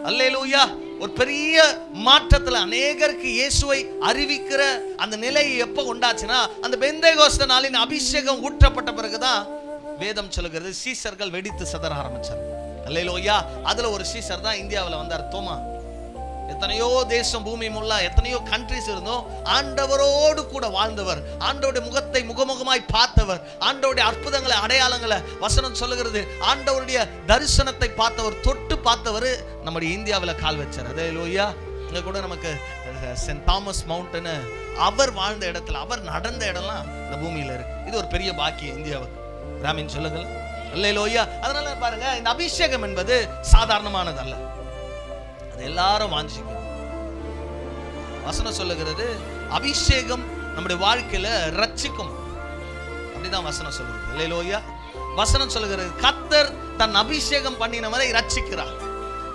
அல்லேலூயா. ஒரு பெரிய மாற்றத்துல அநேகருக்கு இயேசுவை அறிவிக்கிற அந்த நிலை எப்ப உண்டாச்சுன்னா, அந்த பெந்தேகோஸ்தே நாளின் அபிஷேகம் ஊற்றப்பட்ட பிறகுதான் வேதம் சொல்லுகிறது சீசர்கள் வெடித்து சிதற ஆரம்பிச்சார். அல்லேலூயா. அதுல ஒரு சீசர் தான் இந்தியாவில் வந்தார், தோமா. எத்தனையோ தேசம் பூமி முல்லா எத்தனையோ கண்ட்ரிஸ் இருந்தோம், ஆண்டவரோடு கூட வாழ்ந்தவர், ஆண்டவருடைய முகத்தை முகமுகமாய் பார்த்தவர், ஆண்டவருடைய அற்புதங்களை அடையாளங்களை வசனம் சொல்லுகிறது, ஆண்டவருடைய தரிசனத்தை பார்த்தவர், தொட்டு பார்த்தவர் நம்முடைய இந்தியாவில் கால் வச்சார். அல்லேலூயா. இங்க கூட நமக்கு சென்ட் தாமஸ் மவுண்டன் அவர் வாழ்ந்த இடத்துல அவர் நடந்த இடம்லாம் இந்த பூமியில இருக்கு. இது ஒரு பெரிய பாக்கியம் இந்தியாவுக்கு. ராமின் சொல்லுங்கள். அல்லேலூயா. அதனால பாருங்க, இந்த அபிஷேகம் என்பது சாதாரணமானது அல்ல, அது எல்லாரும் வாஞ்சிக்கும். வசனம் சொல்லுகிறது அபிஷேகம் நம்முடைய வாழ்க்கையில ரட்சிக்கும், அப்படிதான் வசனம் சொல்லுகிறது. அல்லேலூயா. வசனம் சொல்லுகிறது கர்த்தர் தன் அபிஷேகம் பண்ணினவரை ரட்சிக்கிறார்.